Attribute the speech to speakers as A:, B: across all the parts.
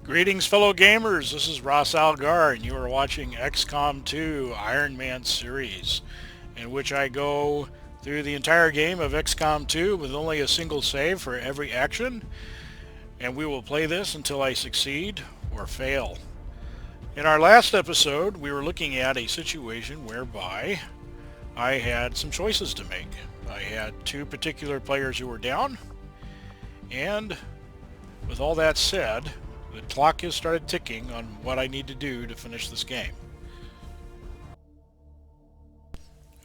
A: Greetings, fellow gamers. This is Ross Algar, and you are watching XCOM2 Iron Man series, in which I go through the entire game of XCOM2 with only a single save for every action, and we will play this until I succeed or fail. In our last episode, we were looking at a situation whereby I had some choices to make. I had two particular players who were down, and with all that said, the clock has started ticking on what I need to do to finish this game.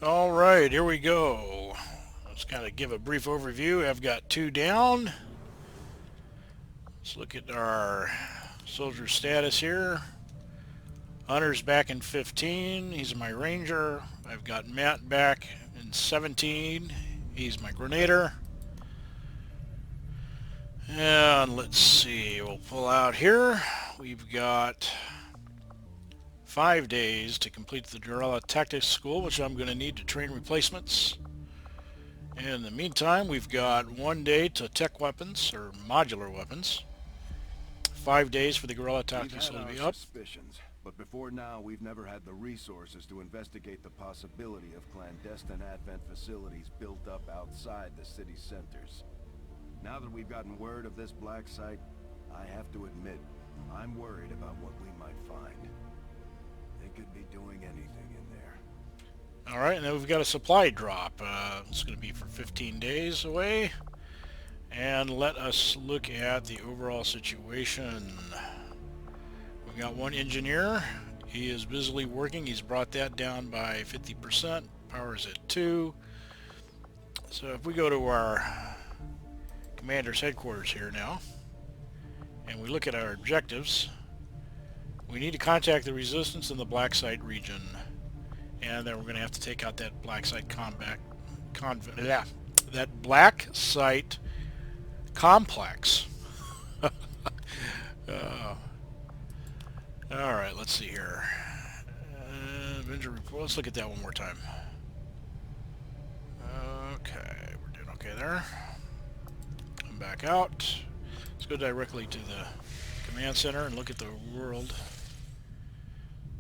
A: Alright, here we go. Let's kind of give a brief overview. I've got two down. Let's look at our soldier status here. Hunter's back in 15. He's my ranger. I've got Matt back in 17. He's my grenadier. And let's see, we'll pull out here. We've got 5 days to complete the Guerrilla Tactics School, which I'm going to need to train replacements. In the meantime, we've got 1 day to tech weapons, or modular weapons. 5 days for the Guerrilla Tactics School to be up.
B: Suspicions, but before now, we've never had the resources to investigate the possibility of clandestine Advent facilities built up outside the city centers. Now that we've gotten word of this black site, I have to admit, I'm worried about what we might find. They could be doing anything in there.
A: Alright, and then we've got a supply drop. It's going to be for 15 days away. And let us look at the overall situation. We've got one engineer. He is busily working. He's brought that down by 50%. Power's at 2. So if we go to our Commander's headquarters here now, and we look at our objectives, we need to contact the resistance in the black site region, and then we're going to have to take out that black site that black site complex. Alright, let's see here. Avenger report. Let's look at that one more time. Okay, we're doing okay there. Back out. Let's go directly to the command center and look at the world.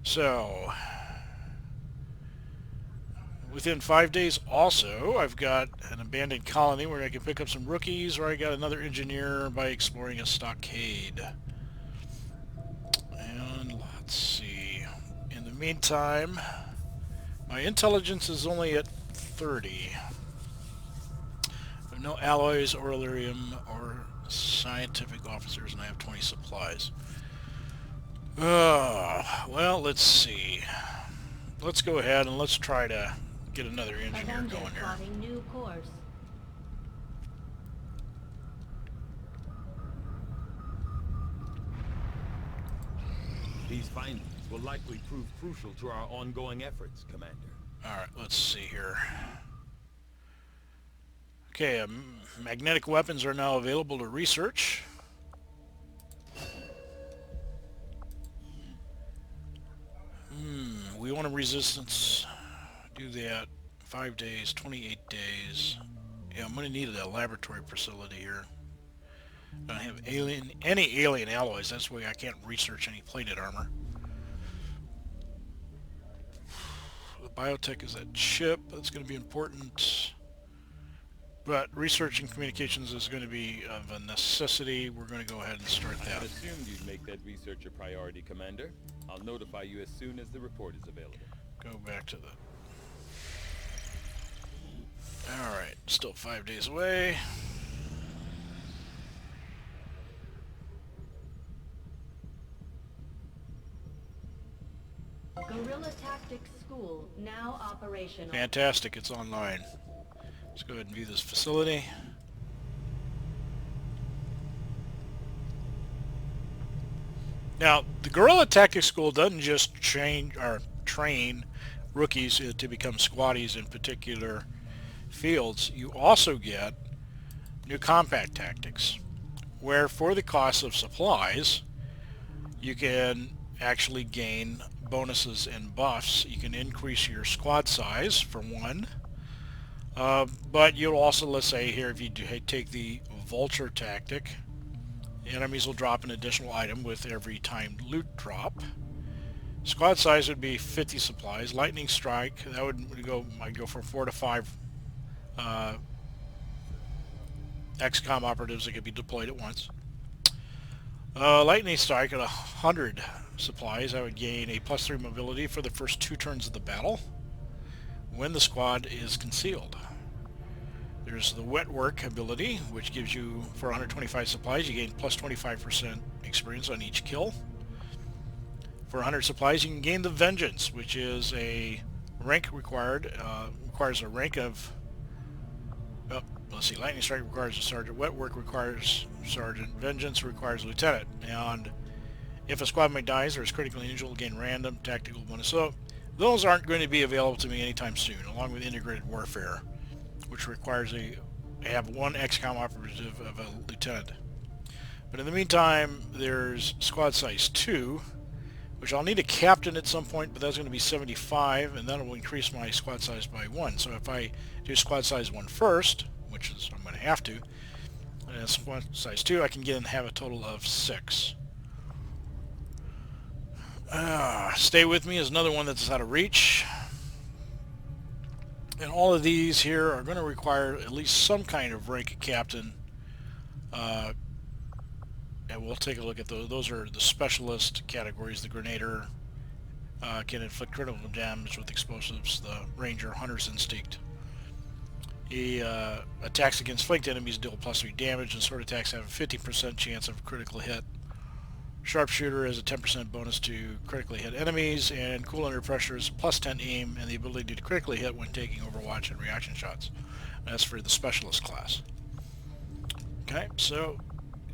A: So, within 5 days also, I've got an abandoned colony where I can pick up some rookies, or I got another engineer by exploring a stockade. And let's see. In the meantime, my intelligence is only at 30. No alloys or Illyrium or scientific officers, and I have 20 supplies. Well, let's see. Let's go ahead and let's try to get another engineer going here.
C: New course.
D: These findings will likely prove crucial to our ongoing efforts, Commander.
A: Alright, let's see here. Okay, magnetic weapons are now available to research. We want a resistance. Do that. 5 days, 28 days. Yeah, I'm going to need a laboratory facility here. I don't have any alien alloys. That's why I can't research any plated armor. The biotech is that chip. That's going to be important. But research and communications is going to be of a necessity. We're going to go ahead and start that.
D: I assumed you'd make that research a priority, Commander. I'll notify you as soon as the report is available.
A: Go back to the... Alright, still 5 days away.
C: Guerrilla Tactics School now operational.
A: Fantastic, it's online. Let's go ahead and view this facility. Now, the Guerrilla Tactics School doesn't just train rookies to become squaddies in particular fields. You also get new combat tactics, where for the cost of supplies, you can actually gain bonuses and buffs. You can increase your squad size for one. But you'll also, let's say here, if you take the vulture tactic, Enemies will drop an additional item with every timed loot drop. Squad size would be 50 supplies. Lightning strike, that might go from 4 to 5 XCOM operatives that could be deployed at once. Lightning strike at 100 supplies, I would gain a +3 mobility for the first 2 turns of the battle when the squad is concealed. There's the wet work ability, which gives you, for 125 supplies, you gain +25% experience on each kill. For 100 supplies, you can gain the vengeance, which is a rank required, requires a rank of, let's see, lightning strike requires a sergeant, wet work requires sergeant, vengeance requires lieutenant, and if a squad mate dies or is critically injured, will gain random tactical bonus. So those aren't going to be available to me anytime soon, along with integrated warfare, which requires I have 1 XCOM operative of a lieutenant. But in the meantime, there's squad size 2, which I'll need a captain at some point, but that's going to be 75, and that will increase my squad size by 1. So if I do squad size 1 first, which is I'm going to have to, and squad size 2, I can have a total of 6. Stay with me is another one that's out of reach. And all of these here are going to require at least some kind of rank of captain. And we'll take a look at those. Those are the specialist categories. The Grenader can inflict critical damage with explosives. The Ranger, Hunter's Instinct. He attacks against flanked enemies, deal +3 damage, and sword attacks have a 50% chance of critical hit. Sharpshooter has a 10% bonus to critically hit enemies, and Cool Under Pressure is +10 aim and the ability to critically hit when taking Overwatch and reaction shots. That's for the specialist class. Okay, so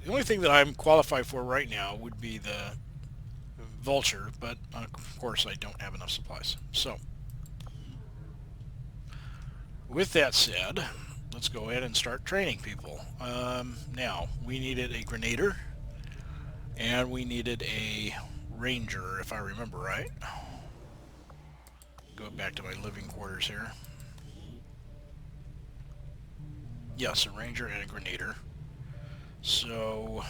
A: the only thing that I'm qualified for right now would be the Vulture, but of course I don't have enough supplies. So, with that said, let's go ahead and start training people. Now, we needed a Grenader, and we needed a Ranger, if I remember right. Go back to my living quarters here. Yes, a Ranger and a Grenader. So,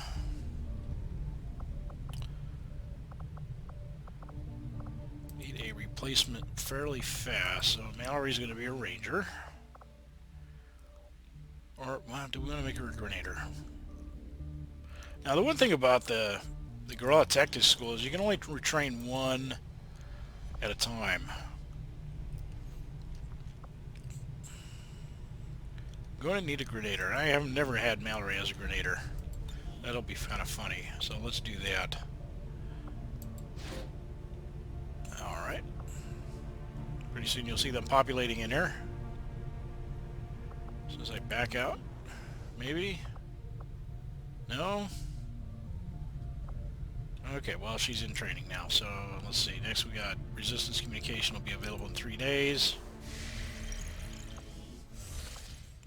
A: need a replacement fairly fast. So Mallory's going to be a Ranger. Or, well, do we want to make her a Grenader? Now, the one thing about the Guerrilla Tactics School is you can only retrain 1 at a time. I'm going to need a Grenader. I have never had Mallory as a Grenader. That'll be kind of funny. So let's do that. Alright. Pretty soon you'll see them populating in here. So as I back out, maybe? No? Okay, well, she's in training now, so let's see. Next we got Resistance Communication will be available in 3 days.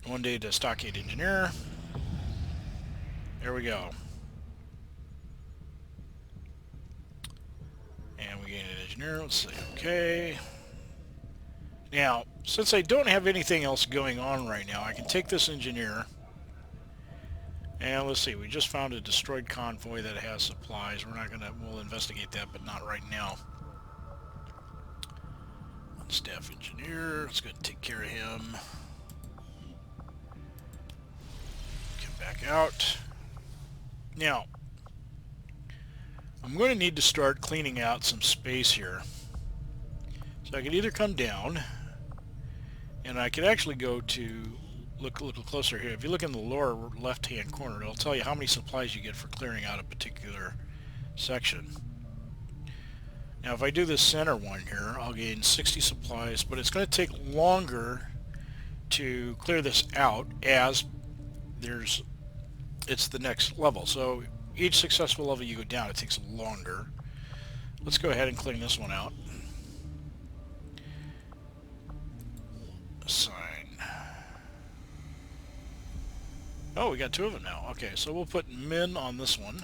A: 1 day to Stockade Engineer. There we go. And we gain an Engineer. Let's see. Okay. Now, since I don't have anything else going on right now, I can take this Engineer. And let's see, we just found a destroyed convoy that has supplies. We'll investigate that, but not right now. Staff Engineer, let's go take care of him. Come back out. Now, I'm going to need to start cleaning out some space here. So I could either come down, and I could actually go to look a little closer here. If you look in the lower left-hand corner, it'll tell you how many supplies you get for clearing out a particular section. Now, if I do this center one here, I'll gain 60 supplies, but it's going to take longer to clear this out as it's the next level. So each successful level you go down, it takes longer. Let's go ahead and clean this one out. Assign. Oh, we got 2 of them now. Okay, so we'll put men on this one.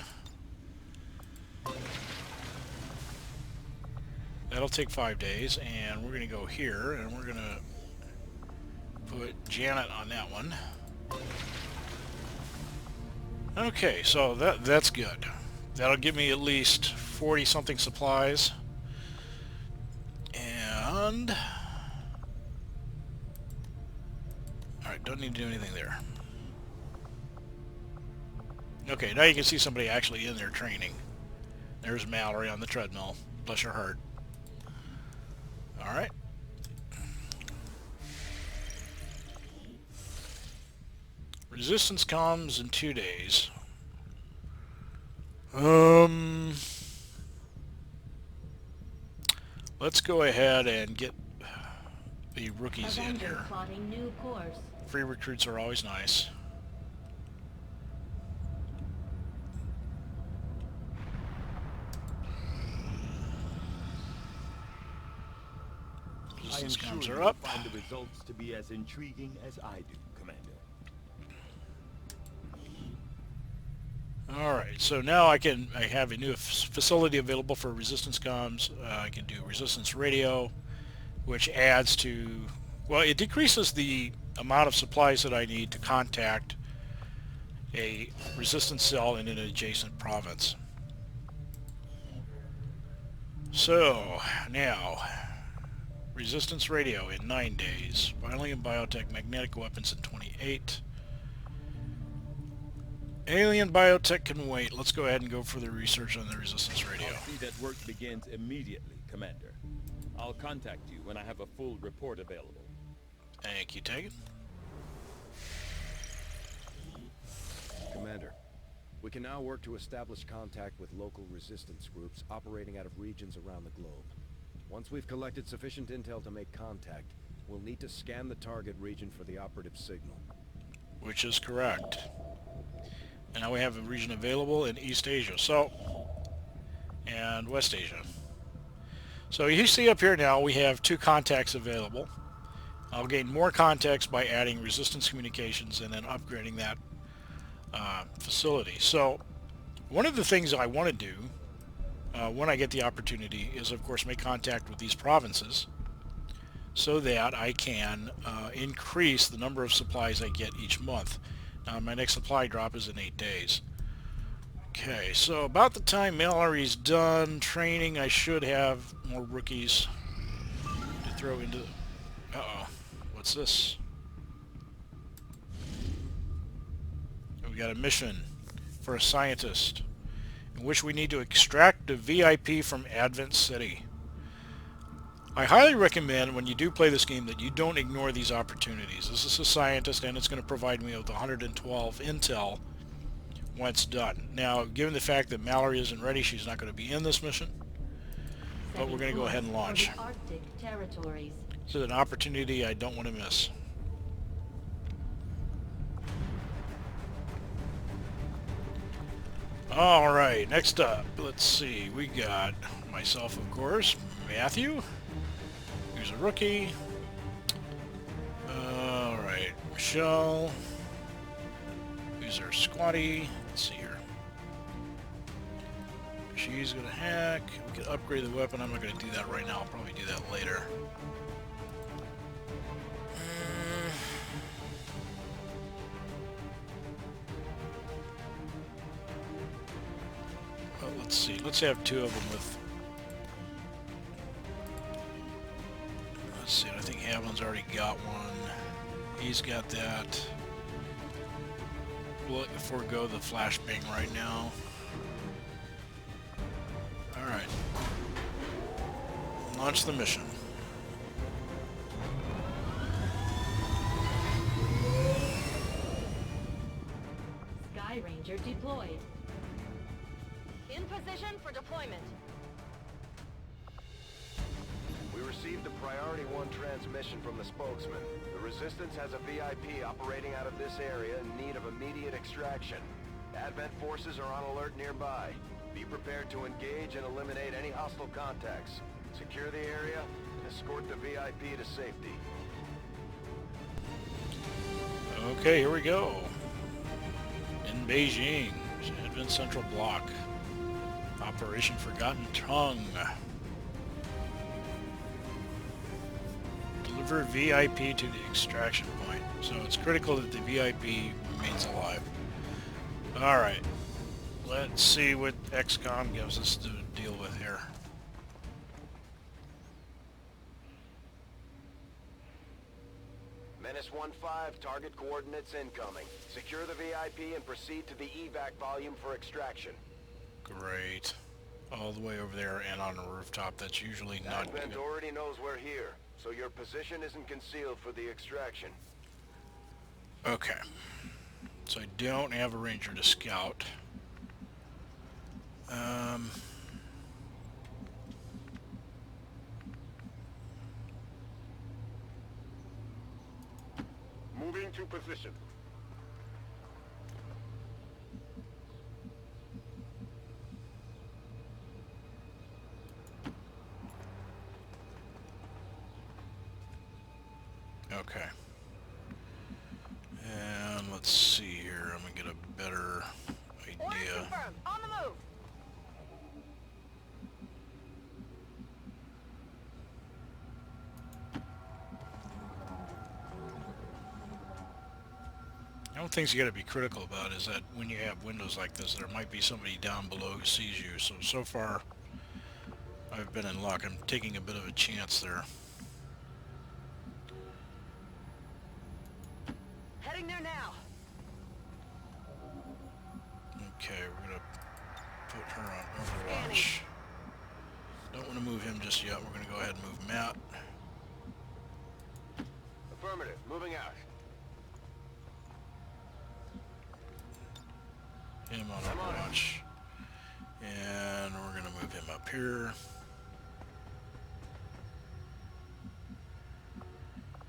A: That'll take 5 days, and we're going to go here, and we're going to put Janet on that one. Okay, so that's good. That'll give me at least 40 something supplies. And alright, don't need to do anything there. Okay, now you can see somebody actually in there training. There's Mallory on the treadmill. Bless her heart. Alright. Resistance comes in 2 days. Let's go ahead and get the rookies in here.
C: Plotting new course.
A: Free recruits are always nice. Resistance comms are up.
D: Find the results to be as intriguing as I do, Commander.
A: Alright, so now I have a new facility available for resistance comms. I can do resistance radio, which adds to, well, it decreases the amount of supplies that I need to contact a resistance cell in an adjacent province. So, now, resistance radio in 9 days, biology and biotech, magnetic weapons in 28. Alien biotech can wait. Let's go ahead and go for the research on the resistance radio.
D: I'll see that work begins immediately, Commander. I'll contact you when I have a full report available.
A: Thank you, Tegan.
B: Commander, we can now work to establish contact with local resistance groups operating out of regions around the globe. Once we've collected sufficient intel to make contact, we'll need to scan the target region for the operative signal.
A: Which is correct. And now we have a region available in East Asia, and West Asia. So you see up here now we have 2 contacts available. I'll gain more contacts by adding resistance communications and then upgrading that facility. So one of the things I want to do when I get the opportunity is, of course, make contact with these provinces so that I can increase the number of supplies I get each month. Now my next supply drop is in 8 days. Okay, so about the time Mallory's done training, I should have more rookies to throw into... Uh-oh. What's this? We got a mission for a scientist in which we need to extract a VIP from Advent City. I highly recommend when you do play this game that you don't ignore these opportunities. This is a scientist and it's going to provide me with 112 intel when it's done. Now, given the fact that Mallory isn't ready, she's not going to be in this mission, but we're going to go ahead and launch.
C: Arctic territories.
A: This is an opportunity I don't want to miss. Alright, next up, let's see, we got myself, of course, Matthew, who's a rookie. Alright, Michelle, who's our squatty. Let's see here. She's gonna hack. We can upgrade the weapon. I'm not gonna do that right now. I'll probably do that later. Well, let's see. Let's have 2 of them with... Let's see. I think Haviland's already got one. He's got that. We'll forego the flashbang right now. Alright. Launch the mission.
C: Sky Ranger deployed.
E: In position for deployment.
B: We received a Priority 1 transmission from the spokesman. The Resistance has a VIP operating out of this area in need of immediate extraction. Advent forces are on alert nearby. Be prepared to engage and eliminate any hostile contacts. Secure the area and escort the VIP to safety.
A: Okay, here we go. In Beijing, Advent Central Block. Operation Forgotten Tongue. Deliver VIP to the extraction point. So it's critical that the VIP remains alive. Alright. Let's see what XCOM gives us to deal with here.
B: Menace 1-5, target coordinates incoming. Secure the VIP and proceed to the evac volume for extraction.
A: Great. All the way over there and on the rooftop. That's usually not
B: Advent
A: good.
B: already knows we're here, so your position isn't concealed for the extraction.
A: Okay. So I don't have a ranger to scout.
B: Moving to position.
A: Okay. And let's see here. I'm gonna get a better
E: Order
A: idea.
E: confirmed. On the move.
A: The only things you gotta be critical about is that when you have windows like this, there might be somebody down below who sees you. So far, I've been in luck. I'm taking a bit of a chance there.
E: Heading there now.
A: Okay, we're gonna put her on Overwatch. Don't want to move him just yet. We're gonna go ahead and move Matt.
B: Affirmative. Moving out.
A: Him on Overwatch. And we're gonna move him up here.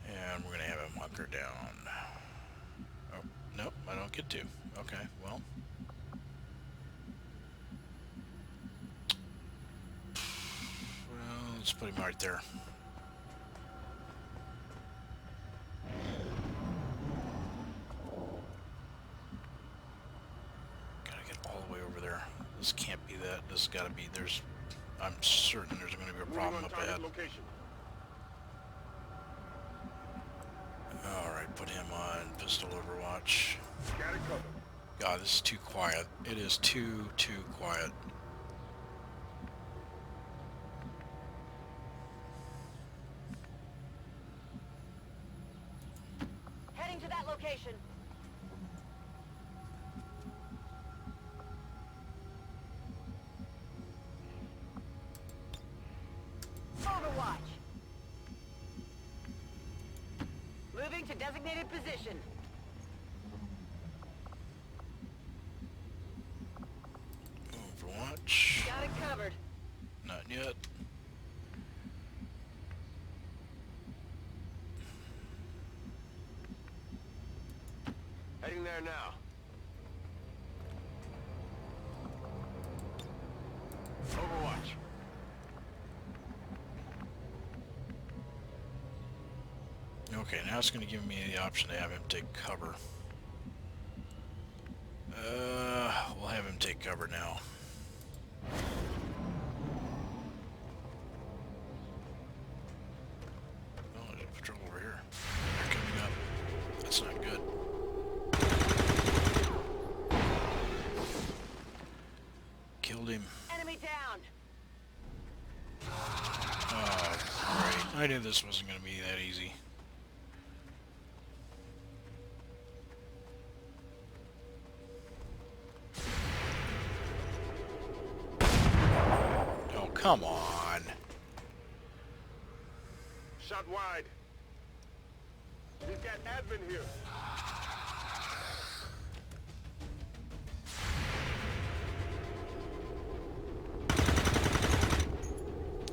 A: And we're gonna have him hunker down. Oh, nope, I don't get to. Okay, well. Well, let's put him right there. Gotta get all the way over there. This can't be that. This has gotta be, I'm certain there's gonna be a problem up ahead. Alright, put him on pistol Overwatch. God, this is too quiet. It is too quiet.
E: Heading to that location. Overwatch. Moving to designated position.
A: Overwatch.
E: Got it covered.
A: Not yet.
B: Heading there now. Overwatch.
A: Okay, now it's going to give me the option to have him take cover. We'll have him take cover now. Oh, there's a patrol over here. They're coming up. That's not good. Killed him.
E: Enemy down.
A: Oh, great. I knew this wasn't going to be that easy. Oh, come on.
B: Shot wide. We've got admin here.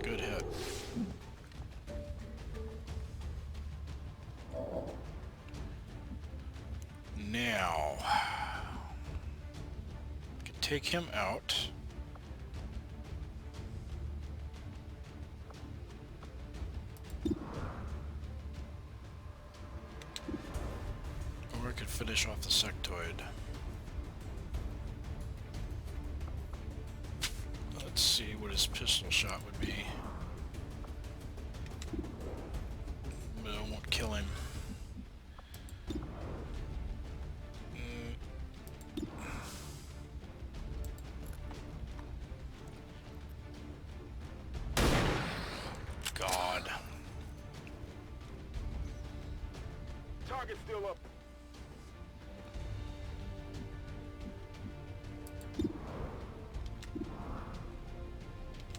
A: Good hit. Now, can take him out. Or I could finish off the sectoid. Let's see what his pistol shot would be. But it won't kill him.
B: Target's still up.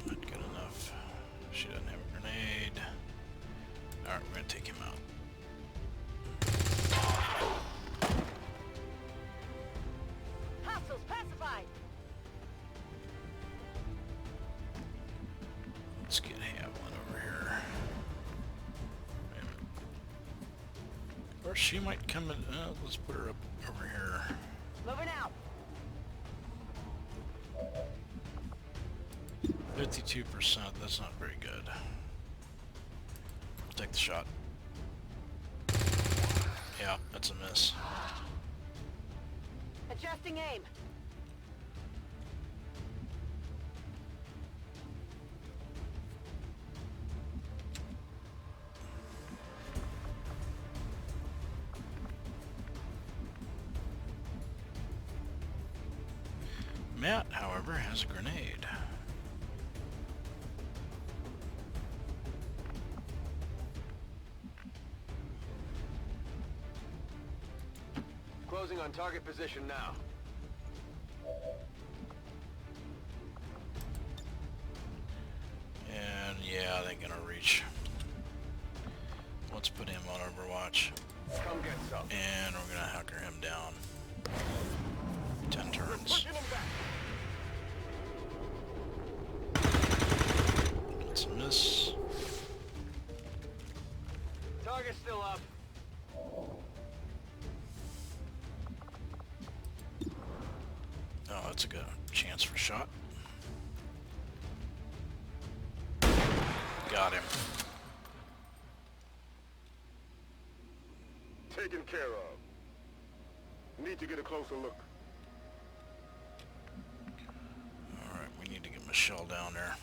A: Not good enough. She doesn't have a grenade. Alright, we're gonna take him out.
E: Hostiles pacified.
A: Let's get Havlin over here. Wait a minute. Or she might come in. Let's put her up over here.
E: Moving out.
A: 52%. That's not very good. I'll take the shot. Yeah, that's a miss.
E: Adjusting aim.
A: Matt, however, has a grenade.
B: Closing on target position now.
A: And yeah, they're gonna reach. Let's put him on Overwatch.
B: Come get some.
A: And we're gonna hacker him down. 10 turns.
B: Pushing him back.
A: That's a miss.
B: Target's still up.
A: Oh, that's a good chance for a shot. Got him.
B: Taken care of. Need to get a closer look.
A: Alright, we need to get Michelle down there.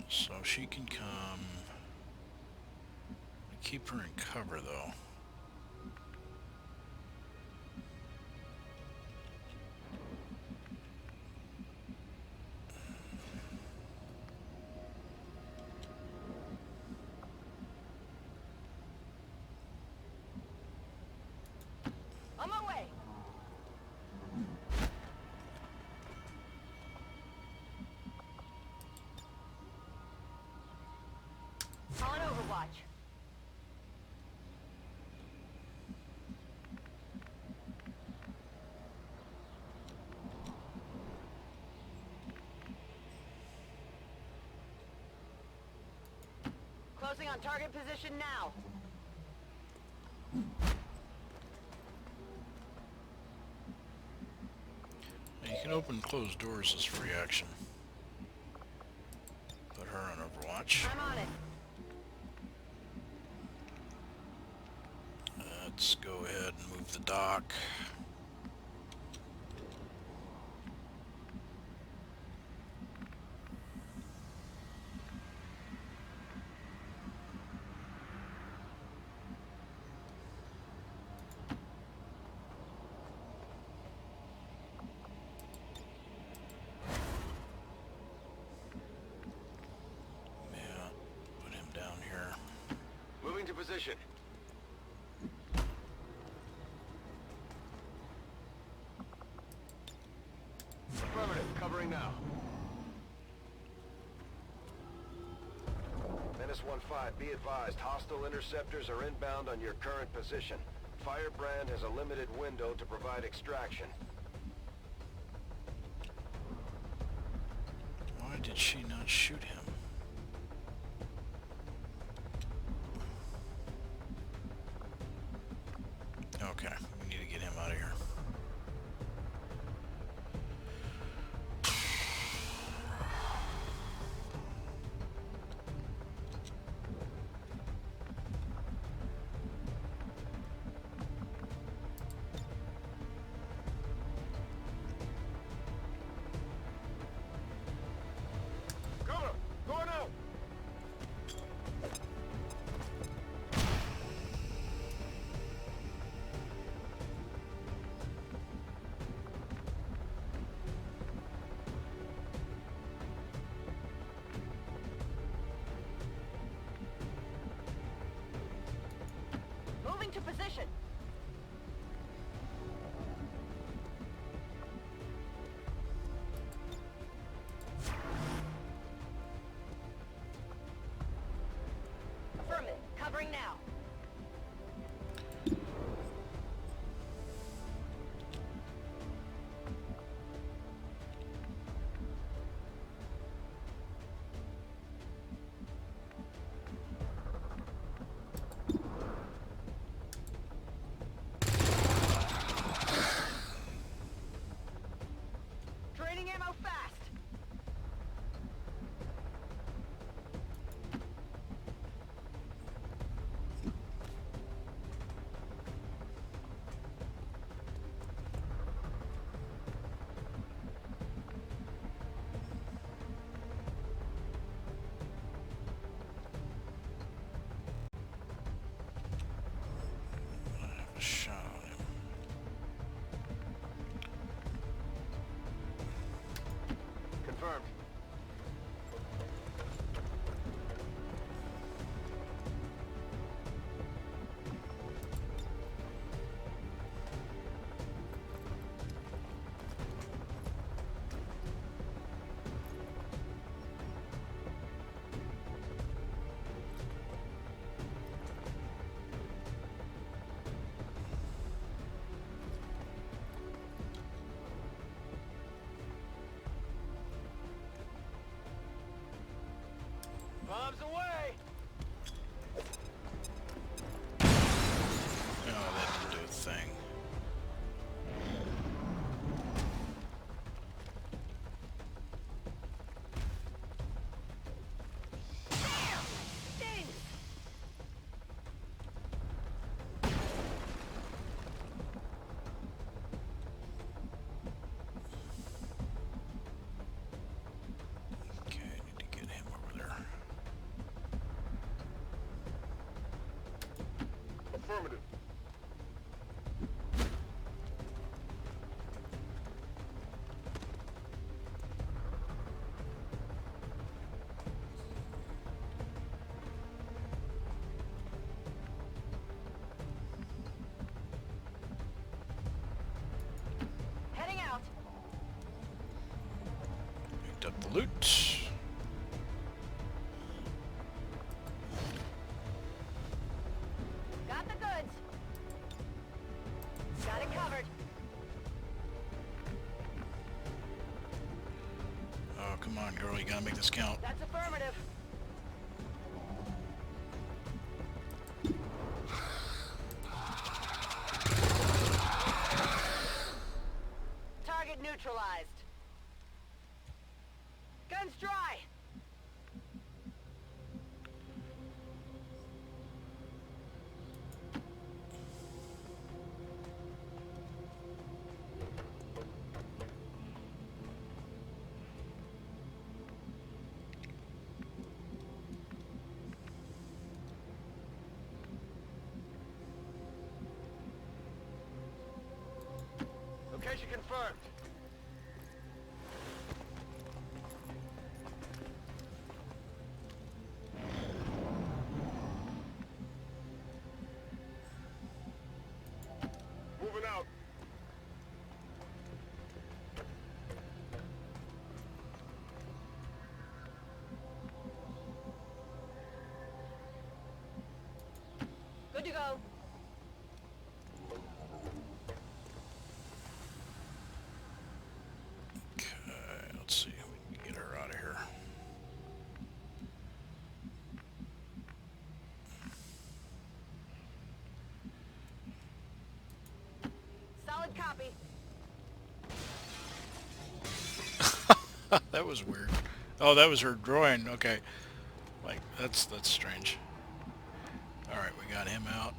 A: So she can come. Keep her in cover though.
E: On my way. On Overwatch. Closing on target position now.
A: You can open and close doors as free action. Put her on Overwatch.
E: I'm on it.
A: Let's go ahead and move the dock. Yeah, put him down here.
B: Moving to position. Affirmative. Covering now. Menace 1-5, be advised, hostile interceptors are inbound on your current position. Firebrand has a limited window to provide extraction.
A: Why did she not shoot him? Okay, we need to get him out of here.
B: Cover!
E: to position. Affirmative. Covering now. Draining ammo fast.
A: I have a shot on him.
B: Confirmed. Bombs away!
A: Oh, that didn't do a thing.
E: Stings!
A: Okay, I need to get him over there.
B: Affirmative.
E: Heading out.
A: Picked up the loot.
E: Got the goods. Got it covered.
A: Oh, come on, girl, you gotta make this count.
E: That's affirmative. Target neutralized. Guns dry.
B: Location confirmed. Moving out.
E: Good to go.
A: Okay, let's see if we can get her out of here.
E: Solid copy.
A: That was weird. Oh, that was her groin. Okay. Like, that's strange. Alright, we got him out.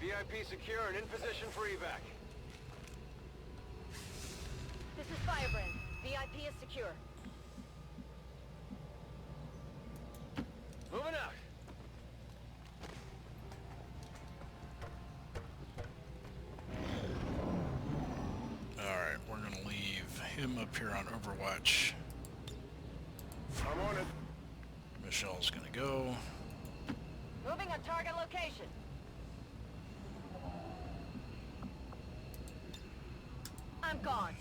B: VIP secure and in position for evac.
E: This is Firebrand. VIP is secure.
B: Moving out.
A: Alright, we're gonna leave him up here on Overwatch.
B: I'm on it.
A: Michelle's gonna go.
E: Moving on target location. I'm gone.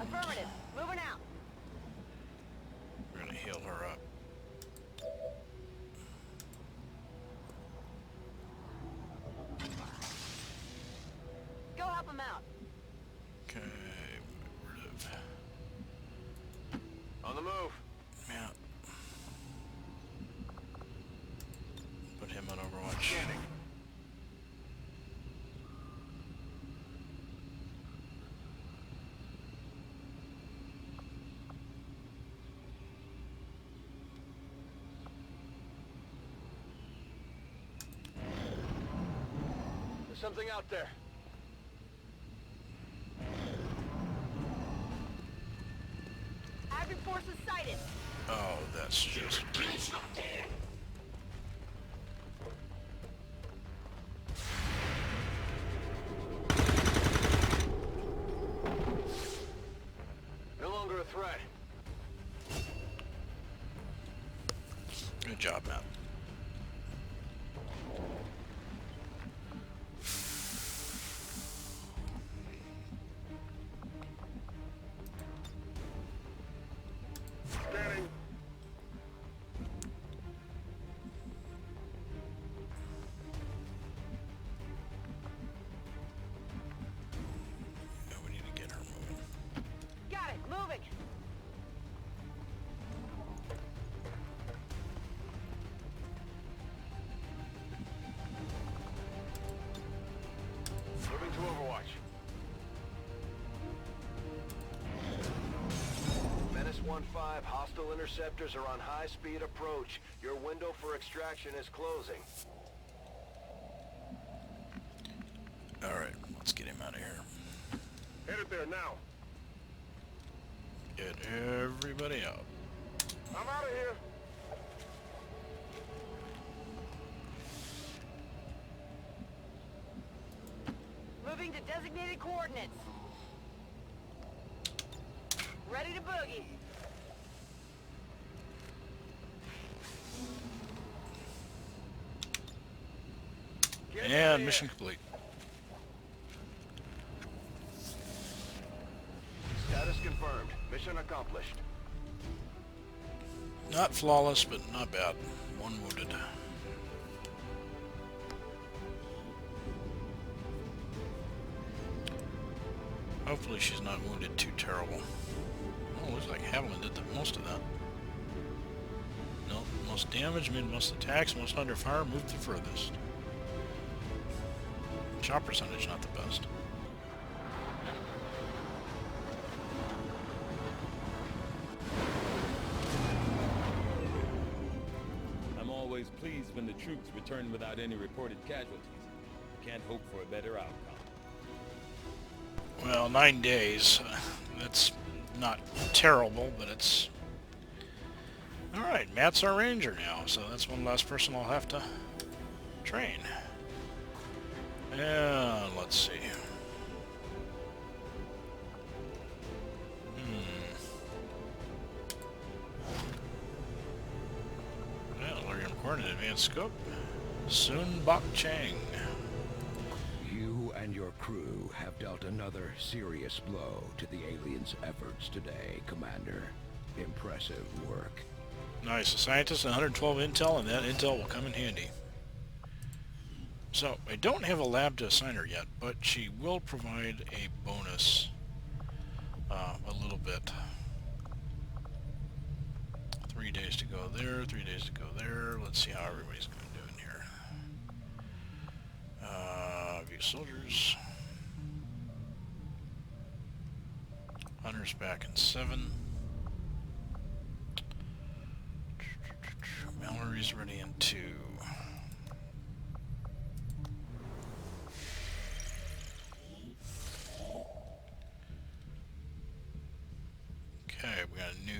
E: Affirmative. Moving out.
A: We're gonna heal her up.
E: Go help him out.
A: Okay, get rid of...
B: On the move.
A: Yeah. Put him on Overwatch.
B: Scanning. There's something out there.
E: Active forces sighted.
A: Oh, that's just...
B: No longer a threat.
A: Good job, Matt.
B: Scanning.
A: Yeah, we need to get her moving.
E: Got it. Moving.
B: Moving to Overwatch. Menace 1-5, hostile interceptors are on high-speed approach. Your window for extraction is closing.
A: Alright, let's get him out of here.
B: Headed there now.
A: Get everybody out.
B: I'm out of here.
E: Moving to designated coordinates. Ready to boogie.
B: Get out of
A: And
B: here.
A: mission complete.
B: Status confirmed. Mission accomplished.
A: Not flawless, but not bad. One wounded. Hopefully she's not wounded too terrible. Oh, looks like Haviland did the most of that. Nope, most damage, made most attacks, most under fire, moved the furthest. Shot percentage not the best.
D: I'm always pleased when the troops return without any reported casualties. Can't hope for a better outcome.
A: Well, 9 days. That's not terrible, but it's... Alright, Matt's our ranger now, so that's one less person I'll have to train. And let's see. Well, Lurium Coordinate Advanced Scope. Sun Bok Chang.
F: You and your crew have dealt another serious blow to the aliens' efforts today, Commander. Impressive work.
A: Nice. A scientist and 112 intel, and that intel will come in handy. So, I don't have a lab to assign her yet, but she will provide a bonus a little bit. 3 days to go there, 3 days to go there. Let's see how everybody's going to do in here. View soldiers. Hunter's back in 7. Mallory's ready in 2. Okay, we got a new...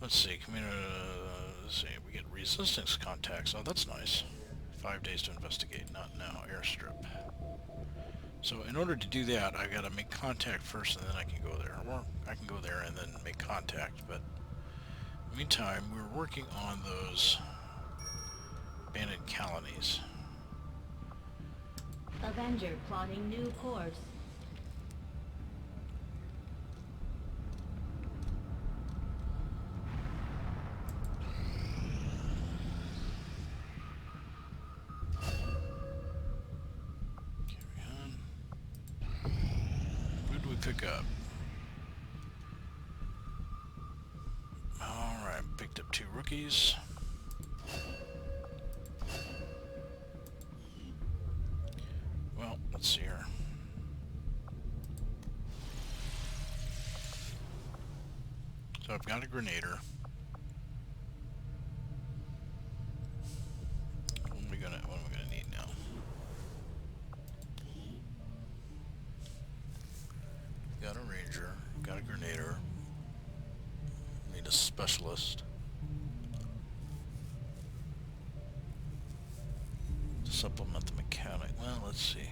A: Let's see, let's see, we get resistance contacts. Oh, that's nice. 5 days to investigate. Not now. Airstrip. So in order to do that, I've got to make contact first, and then I can go there. Or I can go there and then make contact. But in the meantime, we're working on those abandoned colonies.
C: Avenger plotting new course.
A: Pick up. Alright, picked up 2 rookies. Well, let's see here. So I've got a grenader. What am I gonna need now? Got a ranger, got a grenader, need a specialist. To supplement the mechanic. Well, let's see.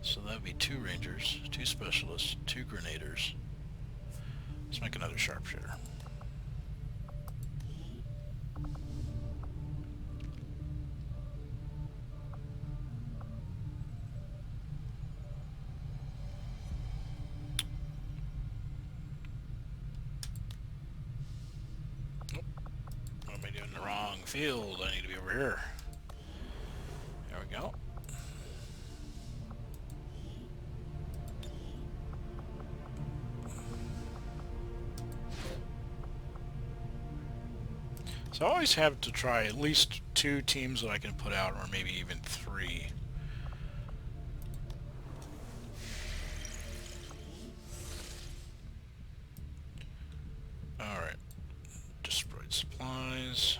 A: So that would be 2 rangers, 2 specialists, 2 grenaders. Let's make another sharpshooter. Field. I need to be over here. There we go. So I always have to try at least 2 teams that I can put out, or maybe even 3. Alright. Destroyed supplies.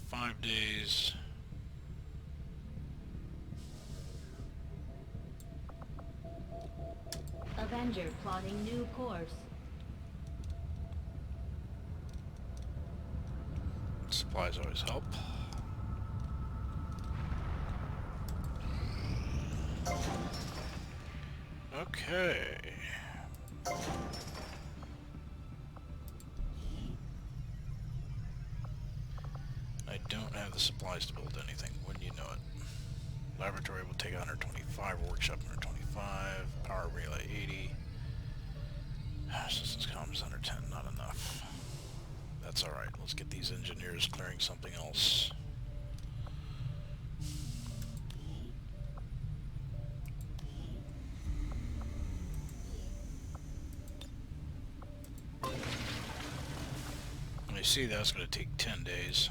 A: 5 days.
C: Avenger plotting new course.
A: Supplies always help. Okay. I don't have the supplies to build anything, wouldn't you know it? Laboratory will take 125, workshop 125, power relay 80. Systems comms 110, not enough. That's alright, let's get these engineers clearing something else. And you see that's going to take 10 days.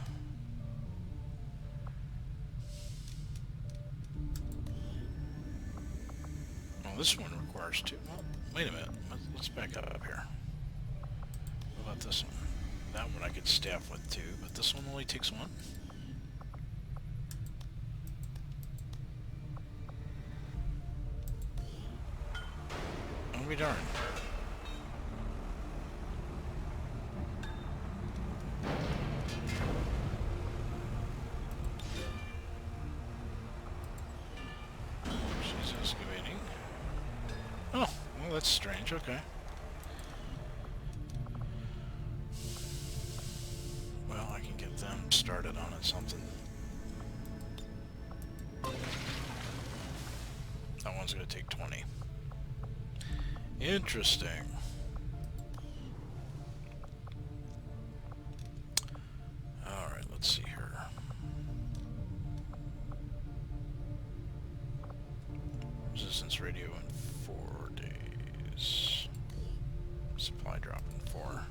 A: This one requires 2. Well, wait a minute. Let's back up here. What about this one? That one I could staff with 2, but this one only takes 1. I'll be darned. She's excavating. Oh, well that's strange, okay. Well, I can get them started on it something. That one's gonna take 20. Interesting. Alright, let's see here. Resistance radio in 4 days. Supply drop in 4.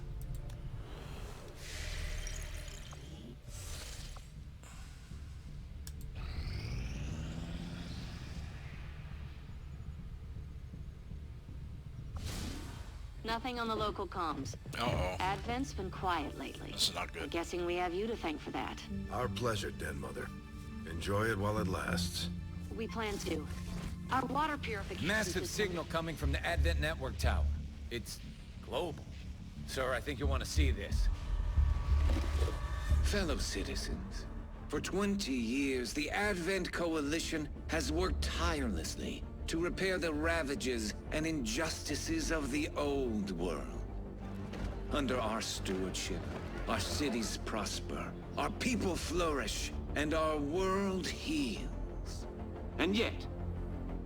G: Nothing on the local comms.
A: Uh-oh.
G: Advent's been quiet lately.
A: This is not
G: I'm
A: good.
G: guessing we have you to thank for that.
B: Our pleasure, Den Mother. Enjoy it while it lasts.
G: We plan to. Our water purification
H: Massive
G: system-
H: signal coming from the Advent network tower. It's global. Sir, I think you'll want to see this. Fellow citizens,
I: For 20 years, the Advent Coalition has worked tirelessly to repair the ravages and injustices of the old world. Under our stewardship, our cities prosper, our people flourish, and our world heals. And yet,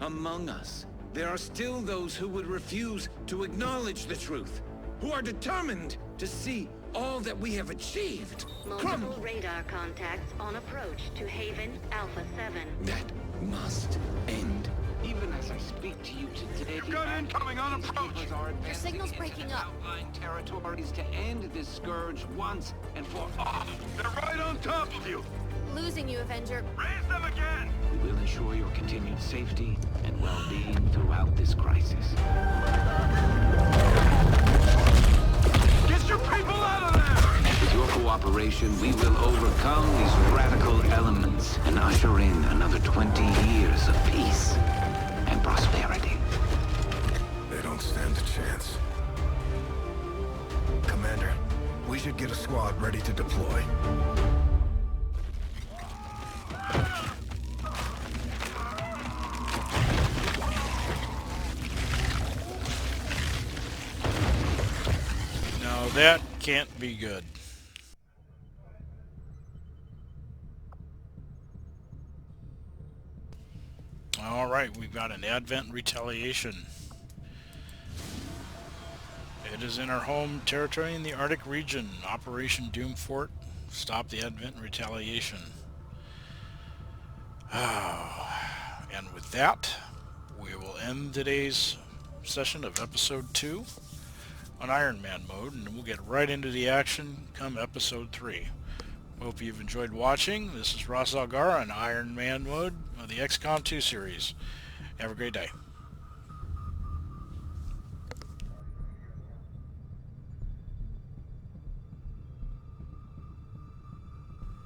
I: among us, there are still those who would refuse to acknowledge the truth, who are determined to see all that we have achieved
G: Multiple radar contacts on approach to Haven Alpha 7.
I: That must end. Even as I speak to you today,
B: Gun incoming on approach!
J: Your signal's breaking up.
I: Outlying territories to end this scourge once and for all.
B: They're right on top of you!
J: Losing you, Avenger.
B: Raise them again!
I: We will ensure your continued safety and well-being throughout this crisis.
B: Get your people out of there!
I: With your cooperation, we will overcome these radical elements and usher in another 20 years of peace and prosperity.
F: They don't stand a chance. Commander, we should get a squad ready to deploy.
A: Now that can't be good. Alright, we've got an Advent retaliation. It is in our home territory in the Arctic region. Operation Doomfort. Stop the Advent retaliation. And with that, we will end today's session of episode 2 on Iron Man mode, and we'll get right into the action come episode 3. Hope you've enjoyed watching. This is Ross Algar on Iron Man mode of the XCOM 2 series. Have a great day.